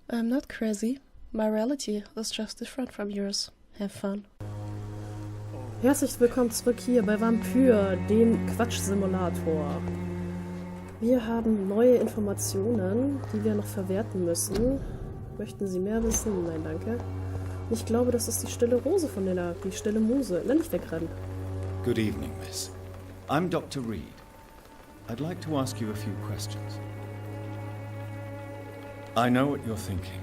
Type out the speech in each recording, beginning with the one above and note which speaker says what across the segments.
Speaker 1: I'm not crazy. My reality is just different from yours. Have fun.
Speaker 2: Herzlich willkommen zurück hier bei Vampyr, dem Quatschsimulator. Wir haben neue Informationen, die wir noch verwerten müssen. Möchten Sie mehr wissen? Nein, danke. Ich glaube, das ist die stille Rose von der die stille Muse. Nenn ich wegrennen.
Speaker 3: Good evening, miss. I'm Dr. Reed. I'd like to ask you a few questions. I know what you're thinking.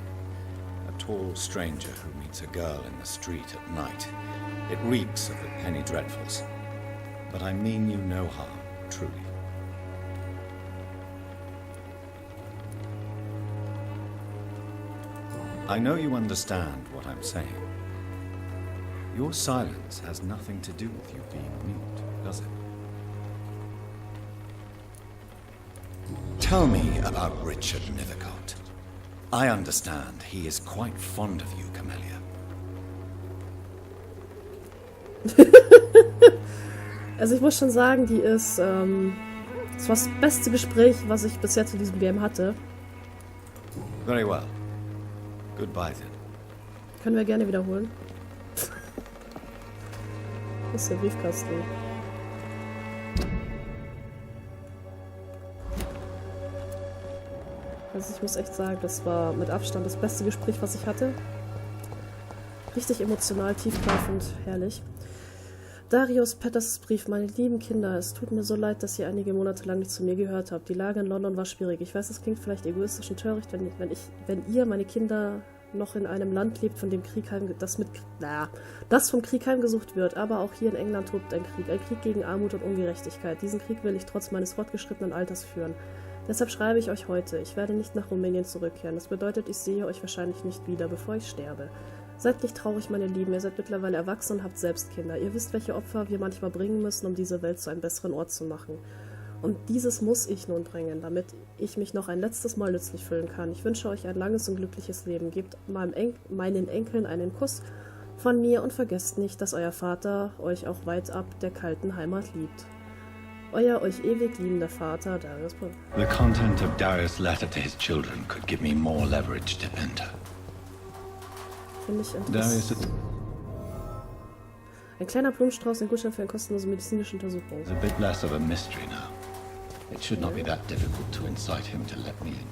Speaker 3: A tall stranger who meets a girl in the street at night. It reeks of the penny dreadfuls. But I mean you no harm, truly. I know you understand what I'm saying. Your silence has nothing to do with you being mute, does it? Tell me about Richard Nethercott. I understand he is quite fond of you, Camellia.
Speaker 2: Also ich muss schon sagen, die ist, das war das beste Gespräch, was ich bisher zu diesem Game hatte.
Speaker 3: Very well. Goodbye then.
Speaker 2: Können wir gerne wiederholen. Das ist der Briefkasten. Also ich muss echt sagen, das war mit Abstand das beste Gespräch, was ich hatte. Richtig emotional, tiefgreifend, herrlich. Darius Petters Brief, meine lieben Kinder, es tut mir so leid, dass ihr einige Monate lang nicht zu mir gehört habt. Die Lage in London war schwierig. Ich weiß, es klingt vielleicht egoistisch und töricht, wenn ihr, meine Kinder, noch in einem Land lebt, von dem Krieg das vom Krieg heimgesucht wird. Aber auch hier in England tobt ein Krieg gegen Armut und Ungerechtigkeit. Diesen Krieg will ich trotz meines fortgeschrittenen Alters führen. Deshalb schreibe ich euch heute. Ich werde nicht nach Rumänien zurückkehren. Das bedeutet, ich sehe euch wahrscheinlich nicht wieder, bevor ich sterbe. Seid nicht traurig, meine Lieben. Ihr seid mittlerweile erwachsen und habt selbst Kinder. Ihr wisst, welche Opfer wir manchmal bringen müssen, um diese Welt zu einem besseren Ort zu machen. Und dieses muss ich nun bringen, damit ich mich noch ein letztes Mal nützlich fühlen kann. Ich wünsche euch ein langes und glückliches Leben. Gebt meinen Enkeln einen Kuss von mir und vergesst nicht, dass euer Vater euch auch weit ab der kalten Heimat liebt. Euer euch ewig liebender Vater, Darius.
Speaker 4: The content of Darius' letter to his children could give me more leverage to enter.
Speaker 2: Finde ich interessant. Ein kleiner Blumenstrauß, ein Gutschein für eine kostenlose medizinische Untersuchung.
Speaker 4: It's a bit less of a mystery now. It should not be that difficult to incite him to let me in.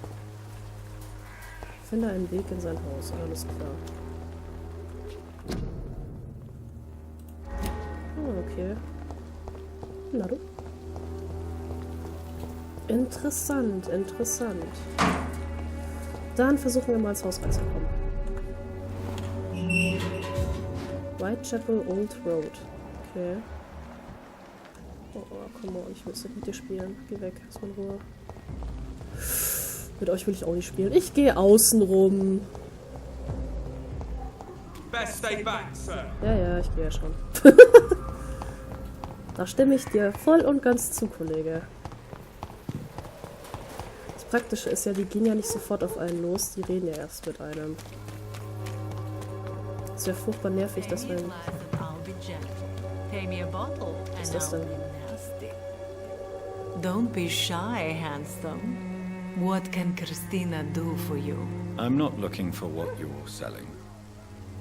Speaker 2: Finde einen Weg in sein Haus, alles klar. Oh, okay. Na du. Interessant, interessant. Dann versuchen wir mal ins Haus reinzukommen. Whitechapel Old Road. Okay. Oh, come on, ich muss nicht mit dir spielen. Geh weg, lass mal in Ruhe. Mit euch will ich auch nicht spielen. Ich gehe außen rum. Ja, ich gehe ja schon. Da stimme ich dir voll und ganz zu, Kollege. Das Praktische ist ja, die gehen ja nicht sofort auf einen los, die reden ja erst mit einem. Das wäre furchtbar nervig, dass wir... Was ist das denn?
Speaker 5: Don't be shy, handsome. What can Christina do for you?
Speaker 3: I'm not looking for what you're selling.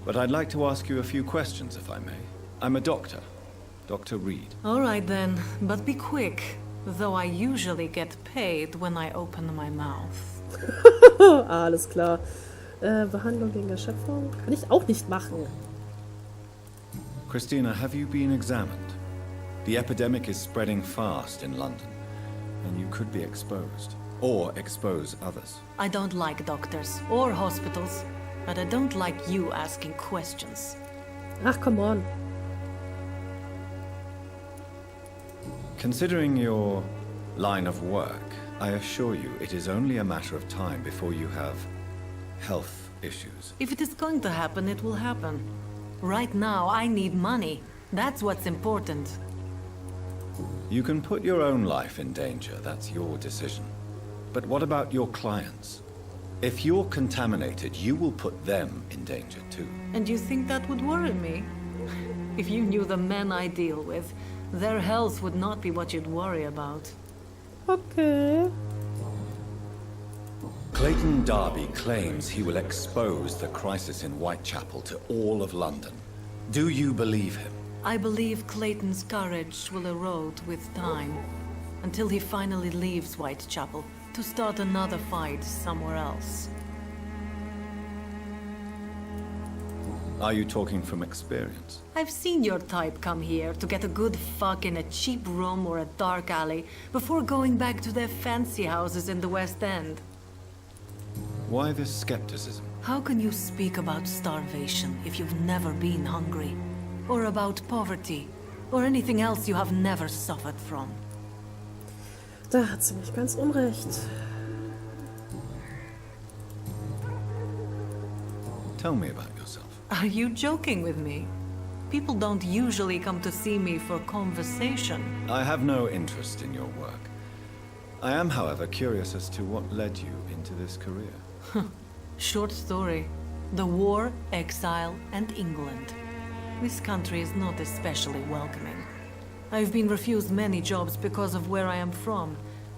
Speaker 3: But I'd like to ask you a few questions, if I may. I'm a doctor. Dr. Reed.
Speaker 5: All right then, but be quick. Though I usually get paid when I open my mouth.
Speaker 2: Alles klar. Behandlung gegen Erschöpfung? Kann ich auch nicht machen.
Speaker 3: Christina, have you been examined? The epidemic is spreading fast in London, and you could be exposed, or expose others.
Speaker 5: I don't like doctors or hospitals, but I don't like you asking questions.
Speaker 2: Ach, come on.
Speaker 3: Considering your line of work, I assure you it is only a matter of time before you have health issues.
Speaker 5: If it is going to happen, it will happen. Right now, I need money. That's what's important.
Speaker 3: You can put your own life in danger, that's your decision. But what about your clients? If you're contaminated, you will put them in danger too.
Speaker 5: And you think that would worry me? If you knew the men I deal with, their health would not be what you'd worry about.
Speaker 2: Okay.
Speaker 3: Clayton Darby claims he will expose the crisis in Whitechapel to all of London. Do you believe him?
Speaker 5: I believe Clayton's courage will erode with time, until he finally leaves Whitechapel to start another fight somewhere else.
Speaker 3: Are you talking from experience?
Speaker 5: I've seen your type come here to get a good fuck in a cheap room or a dark alley before going back to their fancy houses in the West End.
Speaker 3: Why this skepticism?
Speaker 5: How can you speak about starvation if you've never been hungry? Or about poverty? Or anything else you have never suffered from?
Speaker 2: Da hat sie nicht ganz unrecht.
Speaker 3: Tell me about yourself.
Speaker 5: Are you joking with me? People don't usually come to see me for conversation.
Speaker 3: I have no interest in your work. I am, however, curious as to what led you into this career.
Speaker 5: Short story. The war, exile, and England. This country is not especially welcoming. I've been refused many jobs because of where I am from.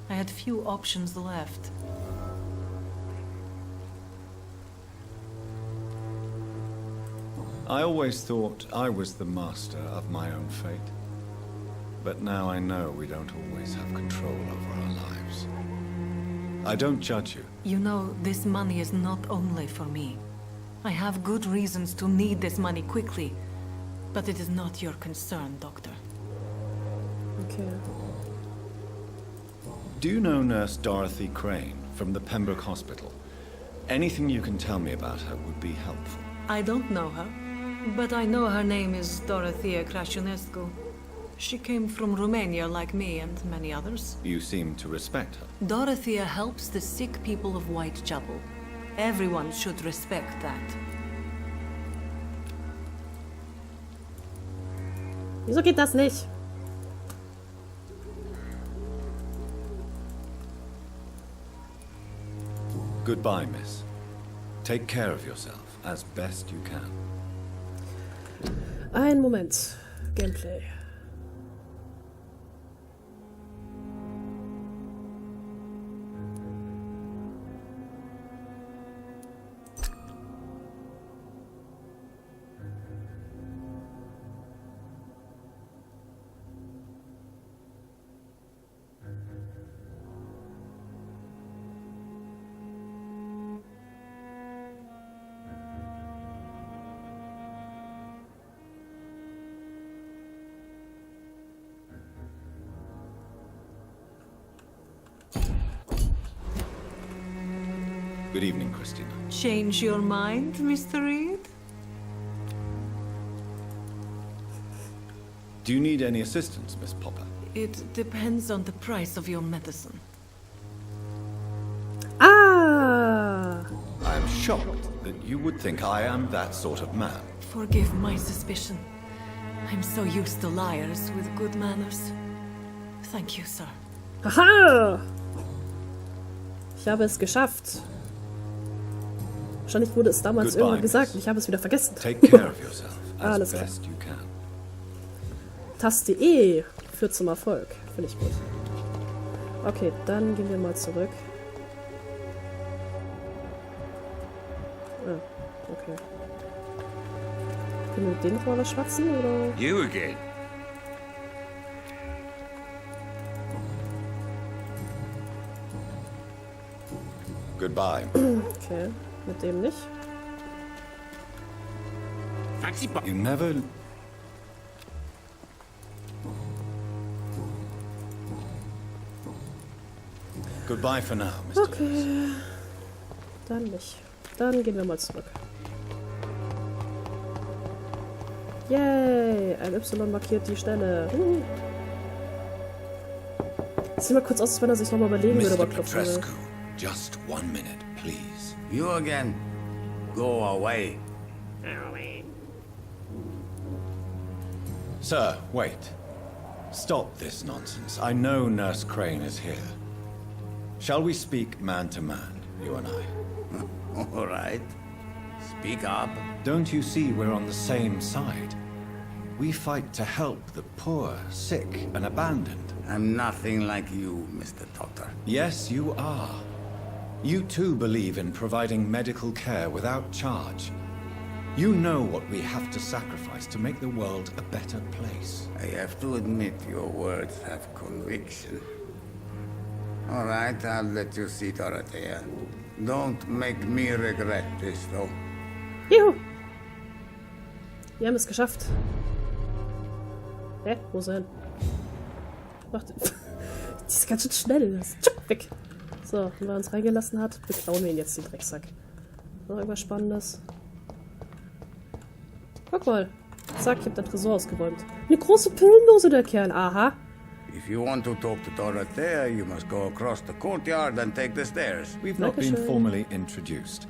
Speaker 5: I had few options left.
Speaker 3: I always thought I was the master of my own fate. But now I know we don't always have control over our lives. I don't judge you.
Speaker 5: You know, this money is not only for me. I have good reasons to need this money quickly. But it is not your concern, Doctor.
Speaker 2: Okay.
Speaker 3: Do you know Nurse Dorothy Crane from the Pembroke Hospital? Anything you can tell me about her would be helpful.
Speaker 5: I don't know her, but I know her name is Dorothea Crăciunescu. She came from Romania like me and many others.
Speaker 3: You seem to respect her.
Speaker 5: Dorothea helps the sick people of Whitechapel. Everyone should respect that.
Speaker 2: Wieso geht das nicht?
Speaker 3: Goodbye, miss. Take care of yourself as best you can.
Speaker 2: Ein Moment. Gameplay.
Speaker 3: Good evening, Christina.
Speaker 5: Change your mind, Mr. Reed?
Speaker 3: Do you need any assistance, Miss Popper?
Speaker 5: It depends on the price of your medicine.
Speaker 2: Ah!
Speaker 3: I am shocked that you would think I am that sort of man.
Speaker 5: Forgive my suspicion. I'm so used to liars with good manners. Thank you, sir.
Speaker 2: Haha! Ich habe es geschafft. Wahrscheinlich wurde es damals
Speaker 3: Goodbye,
Speaker 2: irgendwann gesagt
Speaker 3: miss.
Speaker 2: und ich habe es wieder vergessen.
Speaker 3: Take care of yourself as
Speaker 2: Alles klar.
Speaker 3: best you can.
Speaker 2: Taste E führt zum Erfolg. Finde ich gut. Okay, dann gehen wir mal zurück. Ah, okay. Können wir mit denen noch mal schwatzen, oder?
Speaker 6: You again?
Speaker 3: Goodbye.
Speaker 2: Okay, mit dem nicht.
Speaker 6: Fancy bu-
Speaker 3: You never... Goodbye for now, Mr. Lewis.
Speaker 2: Okay. Dann nicht. Dann gehen wir mal zurück. Yay! Ein Y markiert die Stelle. Sieht mal kurz aus, als wenn er sich nochmal überlegen würde,
Speaker 3: Mr.
Speaker 2: ob er klopfen will.
Speaker 3: Petrescu, just 1 minute, please.
Speaker 6: You again? Go away.
Speaker 3: Sir, wait. Stop this nonsense. I know Nurse Crane is here. Shall we speak man to man, you and I?
Speaker 6: All right. Speak up.
Speaker 3: Don't you see we're on the same side? We fight to help the poor, sick, and abandoned.
Speaker 6: I'm nothing like you, Mr. Doctor.
Speaker 3: Yes, you are. You too believe in providing medical care without charge. You know what we have to sacrifice to make the world a better place.
Speaker 6: I have to admit your words have conviction. All right, I'll let you see Dorothea. Don't make me regret this, though.
Speaker 2: Juhu! Wir haben es geschafft. Hä? Wo ist er hin? Macht. Die ist ganz schön schnell. Das ist weg. So, wenn er uns reingelassen hat, beklauen wir ihn jetzt den Drecksack. Noch irgendwas Spannendes? Guck mal. Zack, ich hab den Tresor ausgeräumt. Eine große Pillendose, der Kerl. Aha.
Speaker 6: If you want to talk to Dorothea, you must go across the courtyard and take the stairs.
Speaker 3: We've not been formally introduced.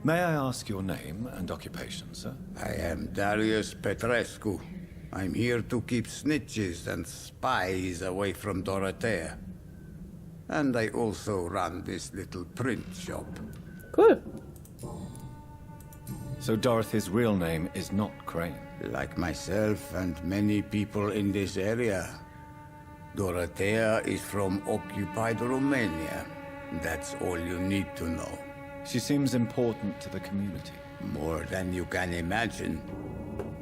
Speaker 3: May I ask your name and occupation, sir?
Speaker 6: I am Darius Petrescu. I'm here to keep snitches and spies away from Dorothea. And I also run this little print shop.
Speaker 2: Cool.
Speaker 3: So Dorothy's real name is not Crane.
Speaker 6: Like myself and many people in this area, Dorothea is from occupied Romania. That's all you need to know.
Speaker 3: She seems important to the community.
Speaker 6: More than you can imagine.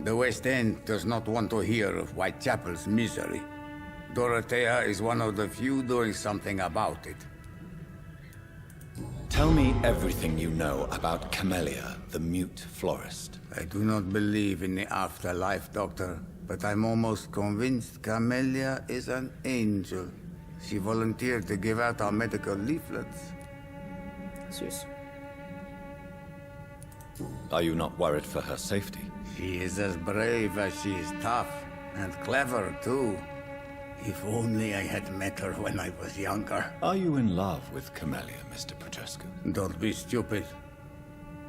Speaker 6: The West End does not want to hear of Whitechapel's misery. Dorothea is one of the few doing something about it.
Speaker 3: Tell me everything you know about Camellia, the mute florist.
Speaker 6: I do not believe in the afterlife, Doctor, but I'm almost convinced Camellia is an angel. She volunteered to give out our medical leaflets.
Speaker 2: Süß.
Speaker 3: Are you not worried for her safety?
Speaker 6: She is as brave as she is tough, and clever, too. If only I had met her when I was younger.
Speaker 3: Are you in love with Camellia, Mr. Petrescu?
Speaker 6: Don't be stupid.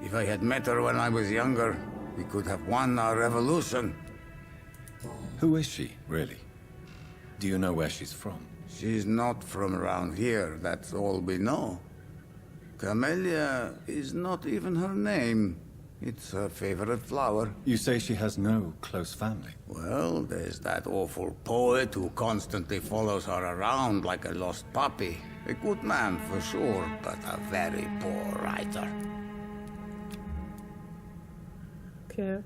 Speaker 6: If I had met her when I was younger, we could have won our revolution.
Speaker 3: Who is she, really? Do you know where she's from?
Speaker 6: She's not from around here, that's all we know. Camellia is not even her name. It's her favorite flower.
Speaker 3: You say she has no close family.
Speaker 6: Well, there's that awful poet who constantly follows her around like a lost puppy. A good man for sure, but a very poor writer.
Speaker 2: Okay.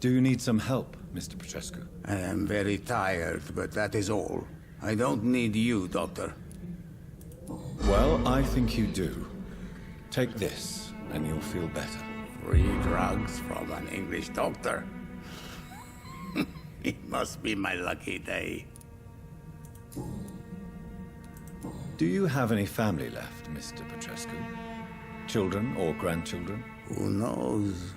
Speaker 3: Do you need some help, Mr. Petrescu?
Speaker 6: I am very tired, but that is all. I don't need you, Doctor.
Speaker 3: Well, I think you do. Take this, and you'll feel better.
Speaker 6: Free drugs from an English doctor. It must be my lucky day.
Speaker 3: Do you have any family left, Mr. Petrescu? Children or grandchildren?
Speaker 6: Who knows?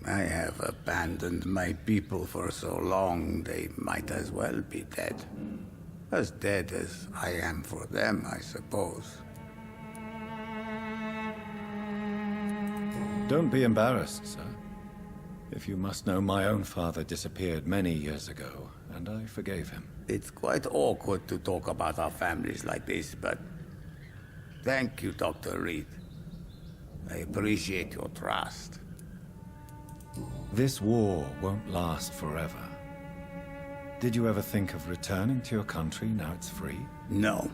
Speaker 6: I have abandoned my people for so long, they might as well be dead. As dead as I am for them, I suppose.
Speaker 3: Don't be embarrassed, sir. If you must know, my own father disappeared many years ago, and I forgave him.
Speaker 6: It's quite awkward to talk about our families like this, but thank you, Dr. Reed. I appreciate your trust.
Speaker 3: This war won't last forever. Did you ever think of returning to your country now it's free?
Speaker 6: No.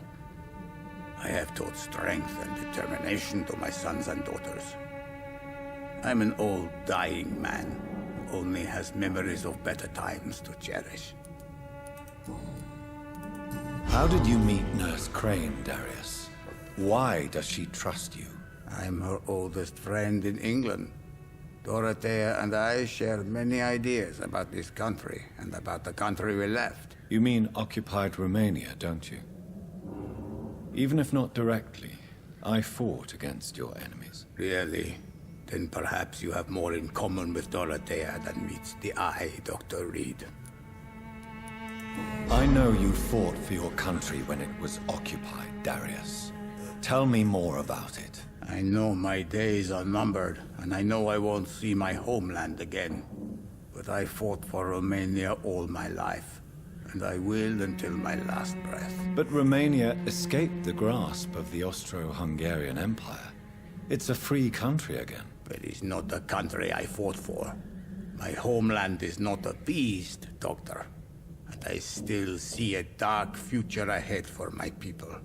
Speaker 6: I have taught strength and determination to my sons and daughters. I'm an old, dying man who only has memories of better times to cherish.
Speaker 3: How did you meet Nurse Crane, Darius? Why does she trust you?
Speaker 6: I'm her oldest friend in England. Dorothea and I share many ideas about this country and about the country we left.
Speaker 3: You mean occupied Romania, don't you? Even if not directly, I fought against your enemies.
Speaker 6: Really? Then perhaps you have more in common with Dorothea than meets the eye, Dr. Reed.
Speaker 3: I know you fought for your country when it was occupied, Darius. Tell me more about it.
Speaker 6: I know my days are numbered, and I know I won't see my homeland again. But I fought for Romania all my life, and I will until my last breath.
Speaker 3: But Romania escaped the grasp of the Austro-Hungarian Empire. It's a free country again.
Speaker 6: But it's not the country I fought for. My homeland is not appeased, Doctor. And I still see a dark future ahead for my people.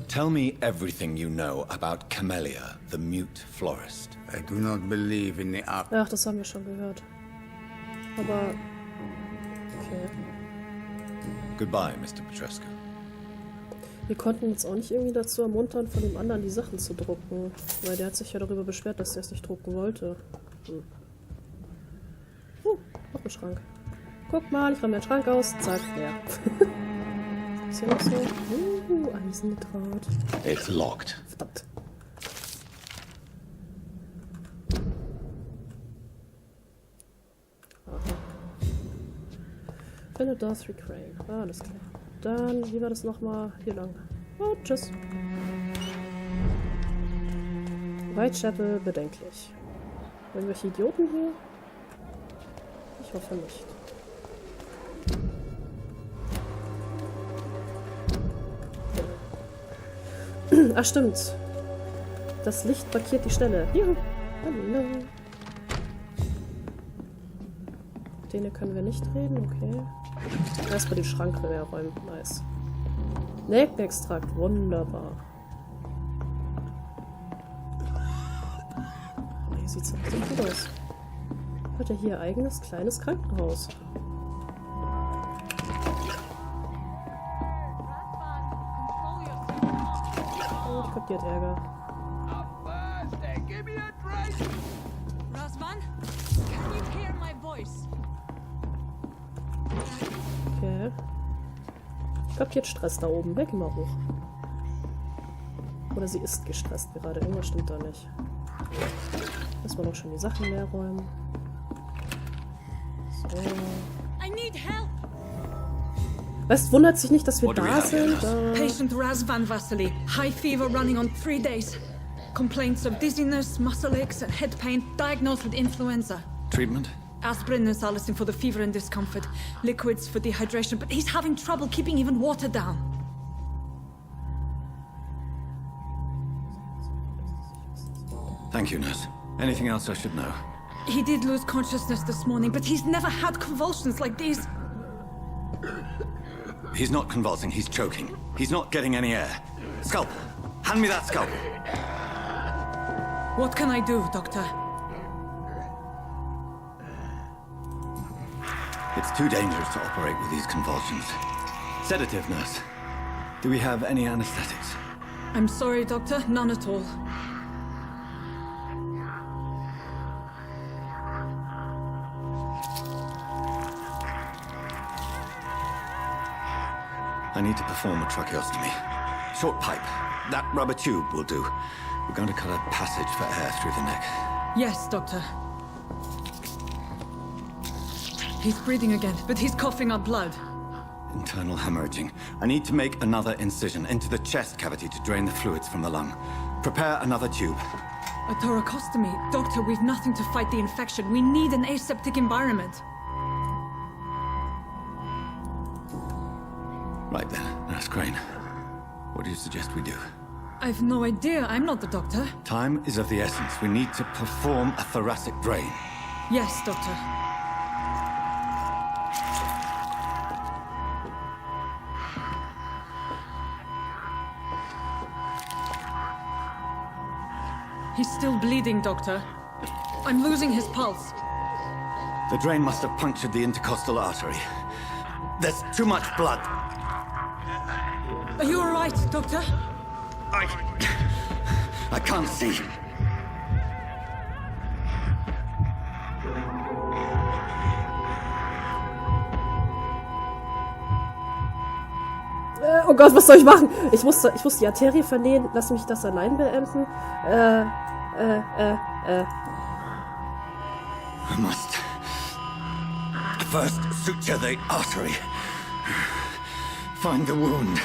Speaker 3: Tell me everything you know about Camellia, the mute florist.
Speaker 6: I do not believe in the art.
Speaker 2: Ach, das haben wir schon gehört. Aber... Okay.
Speaker 3: Goodbye, Mr. Petrescu.
Speaker 2: Wir konnten uns auch nicht irgendwie dazu ermuntern, von dem anderen die Sachen zu drucken. Weil der hat sich ja darüber beschwert, dass er es nicht drucken wollte. Noch ein Schrank. Guck mal, ich räume den Schrank aus. Zack, leer. Ist hier noch so? Eisendraht.
Speaker 4: It's locked.
Speaker 2: Verdammt. Finde Darth Crane. Ah, alles klar. Dann, wie war das nochmal? Hier lang. Oh, tschüss. Whitechapel bedenklich. Irgendwelche Idioten hier? Ich hoffe nicht. Ach, stimmt. Das Licht markiert die Stelle. Juhu. Hallo. Mit denen können wir nicht reden, okay. Erstmal den Schrank leer räumen. Nice. Nelkenextrakt, wunderbar. Hier sieht es auch so gut aus. Hat er hier eigenes kleines Krankenhaus? Oh, ich glaub, die hat Ärger. Okay. Ich glaube, die hat Stress da oben. Weg immer hoch. Oder sie ist gestresst gerade. Irgendwas stimmt da nicht. Müssen wir noch schon die Sachen leer räumen. So. Weißt, wundert sich nicht, dass wir da sind.
Speaker 5: Patient Razvan Vasily. High fever running on 3 days. Complaints of dizziness, muscle aches and head pain. Diagnosed with influenza.
Speaker 3: Treatment?
Speaker 5: Aspirin and salicin for the fever and discomfort. Liquids for dehydration, but he's having trouble keeping even water down.
Speaker 3: Thank you, nurse. Anything else I should know?
Speaker 5: He did lose consciousness this morning, but he's never had convulsions like these.
Speaker 3: He's not convulsing, he's choking. He's not getting any air. Scalpel! Hand me that scalpel!
Speaker 5: What can I do, Doctor?
Speaker 3: It's too dangerous to operate with these convulsions. Sedative, nurse. Do we have any anesthetics?
Speaker 5: I'm sorry, Doctor. None at all.
Speaker 3: I need to perform a tracheostomy. Short pipe. That rubber tube will do. We're going to cut a passage for air through the neck.
Speaker 5: Yes, Doctor. He's breathing again, but he's coughing up blood.
Speaker 3: Internal hemorrhaging. I need to make another incision into the chest cavity to drain the fluids from the lung. Prepare another tube.
Speaker 5: A thoracostomy. Doctor, we've nothing to fight the infection. We need an aseptic environment.
Speaker 3: Right then, Nurse Crane. What do you suggest we do?
Speaker 5: I've no idea. I'm not the doctor.
Speaker 3: Time is of the essence. We need to perform a thoracic drain.
Speaker 5: Yes, Doctor. He's still bleeding, Doctor. I'm losing his pulse.
Speaker 3: The drain must have punctured the intercostal artery. There's too much blood.
Speaker 5: Are you all right, Doctor?
Speaker 3: I can't see.
Speaker 2: Oh Gott, was soll ich machen? Ich muss die Arterie vernähen. Lass mich das allein beenden.
Speaker 3: I must first suture the artery. Find the wound.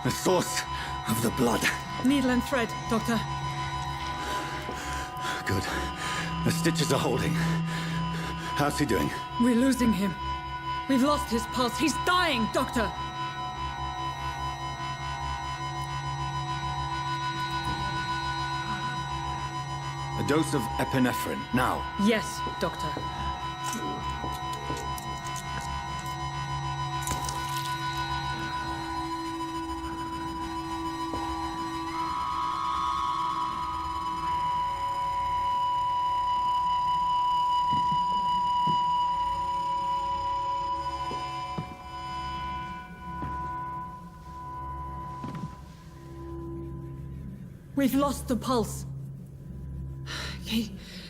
Speaker 3: The source of the blood.
Speaker 5: Needle and thread, Doctor.
Speaker 3: Good. The stitches are holding. How's he doing?
Speaker 5: We're losing him. We've lost his pulse. He's dying, Doctor.
Speaker 3: A dose of epinephrine, now.
Speaker 5: Yes, Doctor. We've lost the pulse.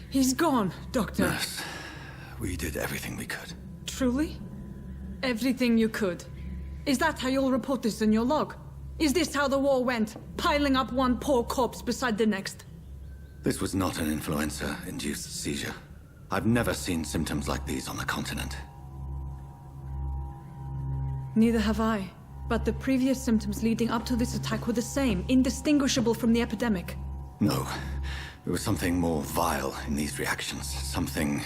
Speaker 5: He's gone, Doctor.
Speaker 3: Nurse, we did everything we could.
Speaker 5: Truly? Everything you could. Is that how you'll report this in your log? Is this how the war went? Piling up one poor corpse beside the next?
Speaker 3: This was not an influenza-induced seizure. I've never seen symptoms like these on the continent.
Speaker 5: Neither have I. But the previous symptoms leading up to this attack were the same, indistinguishable from the epidemic.
Speaker 3: No. There was something more vile in these reactions. Something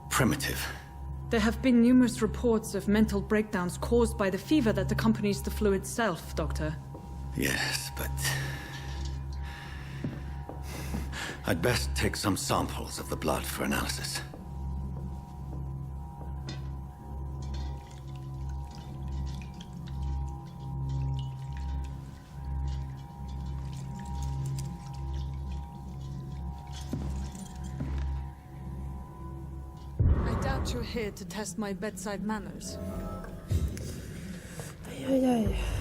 Speaker 3: primitive.
Speaker 5: There have been numerous reports of mental breakdowns caused by the fever that accompanies the flu itself, Doctor.
Speaker 3: Yes, but... I'd best take some samples of the blood for analysis.
Speaker 5: I doubt you're here to test my bedside manners.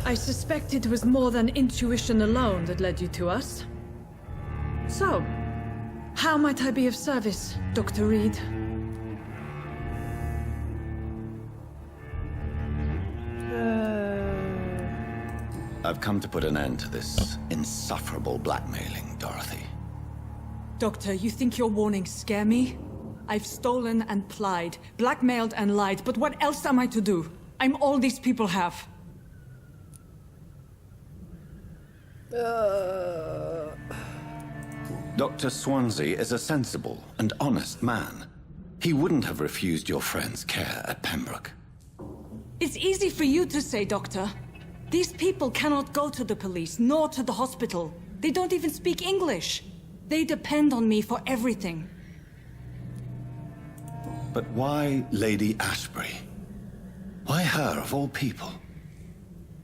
Speaker 5: I suspect it was more than intuition alone that led you to us. So, how might I be of service, Dr. Reed?
Speaker 3: I've come to put an end to this insufferable blackmailing, Dorothy.
Speaker 5: Doctor, you think your warnings scare me? I've stolen and plied, blackmailed and lied, but what else am I to do? I'm all these people have.
Speaker 3: Dr. Swansea is a sensible and honest man. He wouldn't have refused your friend's care at Pembroke.
Speaker 5: It's easy for you to say, Doctor. These people cannot go to the police, nor to the hospital. They don't even speak English. They depend on me for everything.
Speaker 3: But why Lady Ashbury? Why her, of all people?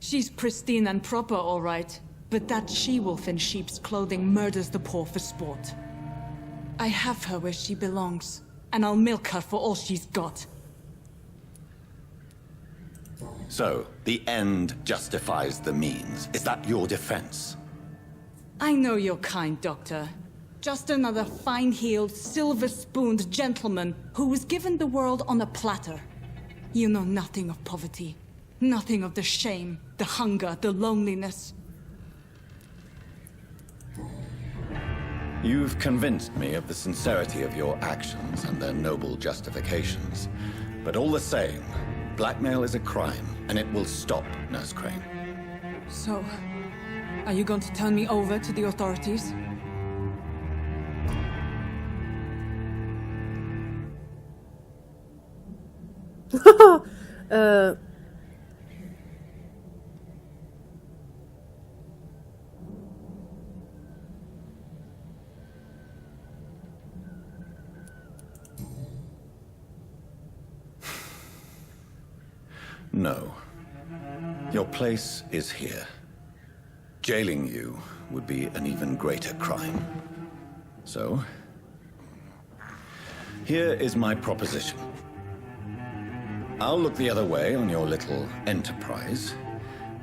Speaker 5: She's pristine and proper, all right. But that she-wolf in sheep's clothing murders the poor for sport. I have her where she belongs, and I'll milk her for all she's got.
Speaker 3: So, the end justifies the means. Is that your defense?
Speaker 5: I know you're kind, Doctor. Just another fine-heeled, silver-spooned gentleman who was given the world on a platter. You know nothing of poverty. Nothing of the shame, the hunger, the loneliness.
Speaker 3: You've convinced me of the sincerity of your actions and their noble justifications. But all the same, blackmail is a crime, and it will stop, Nurse Crane.
Speaker 5: So, are you going to turn me over to the authorities?
Speaker 3: No. Your place is here. Jailing you would be an even greater crime. So, here is my proposition. I'll look the other way on your little enterprise.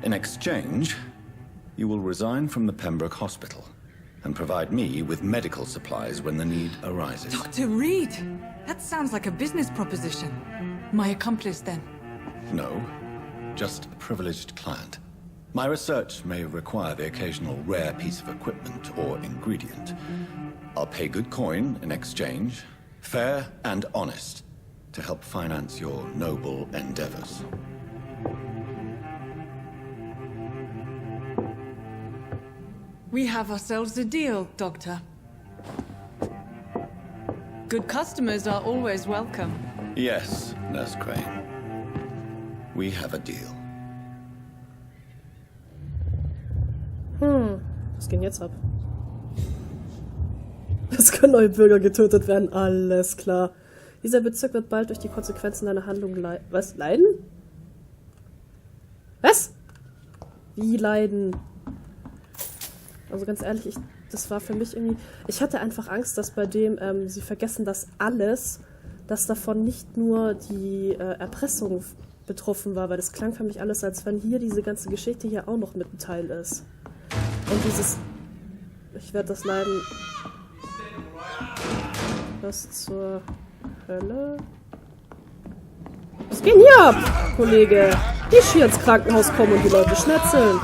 Speaker 3: In exchange, you will resign from the Pembroke Hospital and provide me with medical supplies when the need arises.
Speaker 5: Dr. Reed! That sounds like a business proposition. My accomplice, then?
Speaker 3: No, just a privileged client. My research may require the occasional rare piece of equipment or ingredient. I'll pay good coin in exchange, fair and honest, to help finance your noble endeavors.
Speaker 5: We have ourselves a deal, Doctor. Good customers are always welcome.
Speaker 3: Yes, Nurse Crane. We have a deal.
Speaker 2: Was geht denn jetzt ab? Es können neue Bürger getötet werden, alles klar. Dieser Bezirk wird bald durch die Konsequenzen deiner Handlung leiden? Was? Wie leiden? Also ganz ehrlich, das war für mich irgendwie... Ich hatte einfach Angst, dass bei dem, sie vergessen, dass alles, dass davon nicht nur die Erpressung betroffen war, weil das klang für mich alles, als wenn hier diese ganze Geschichte hier auch noch mit ein Teil ist. Und dieses... Ich werde das Leiden... Was zur Hölle? Was geht denn hier ab, Kollege? Ich hier ins Krankenhaus kommen und die Leute schnetzeln.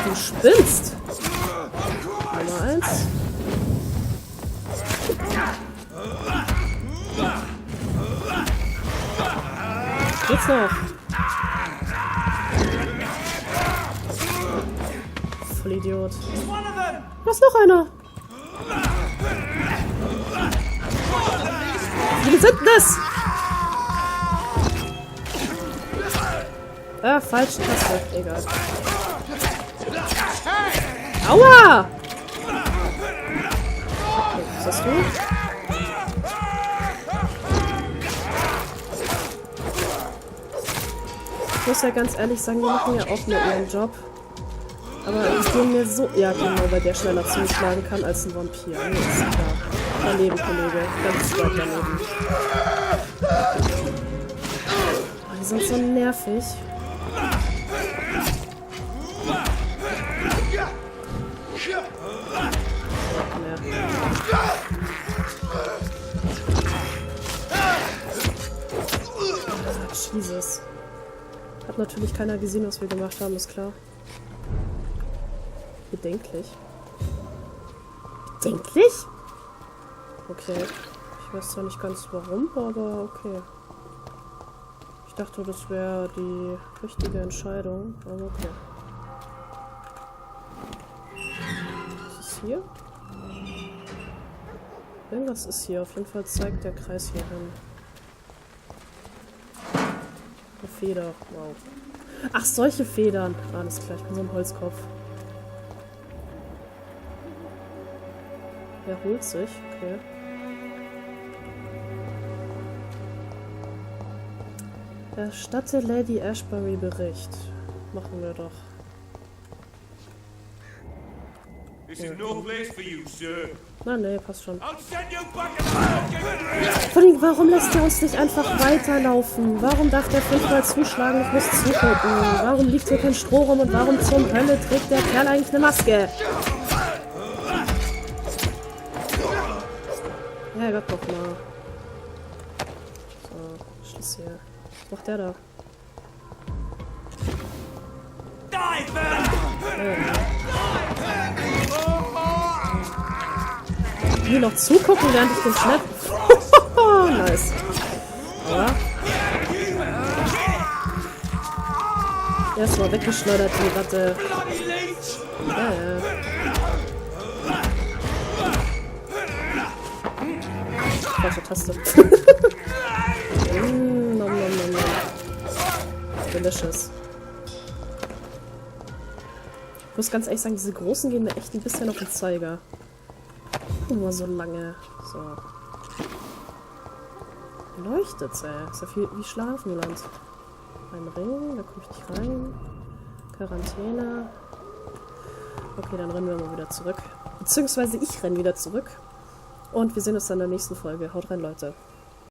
Speaker 2: Du spinnst. Nummer 1. Geht's noch? Vollidiot. Was noch einer? Wie viele sind das? Falsche Taste. Egal. Aua! Okay, was hast du? Ich muss ja ganz ehrlich sagen, die machen ja auch nur ihren Job. Aber ich bin mir so... Ja, genau, weil der schneller zuschlagen kann als ein Vampir. Nee, ist klar. Daneben, Kollege. Ganz weit daneben. Oh, die sind so nervig. Jesus. Hat natürlich keiner gesehen, was wir gemacht haben, ist klar. Bedenklich. Bedenklich? Okay. Ich weiß zwar nicht ganz warum, aber okay. Ich dachte, das wäre die richtige Entscheidung, aber okay. Was ist hier? Irgendwas ist hier. Auf jeden Fall zeigt der Kreis hier hin. Eine Feder. Wow. Ach, solche Federn. Alles klar, ich bin so ein Holzkopf. Er holt sich. Okay. Erstatte Lady Ashbury Bericht. Machen wir doch. Na nee, passt schon. Vor allem, warum lässt er uns nicht einfach weiterlaufen? Warum darf der fünfmal zuschlagen? Ich muss zugucken. Warum liegt hier kein Stroh rum und warum zum Hölle trägt der Kerl eigentlich eine Maske? Ja, Gott noch mal. So, Schluss hier. Was macht der da? Hier noch zugucken, während ich den schnapp. Nice. Ja. Erstmal weggeschleudert, die Ratte. Ja. Falsche Taste. Nom. Delicious. Ich muss ganz ehrlich sagen, diese Großen gehen mir echt ein bisschen auf den Zeiger. Nur so lange. So. Leuchtet's, ey. Ist ja viel wie Schlafenland. Ein Ring, da komme ich nicht rein. Quarantäne. Okay, dann rennen wir mal wieder zurück. Beziehungsweise ich renne wieder zurück. Und wir sehen uns dann in der nächsten Folge. Haut rein, Leute.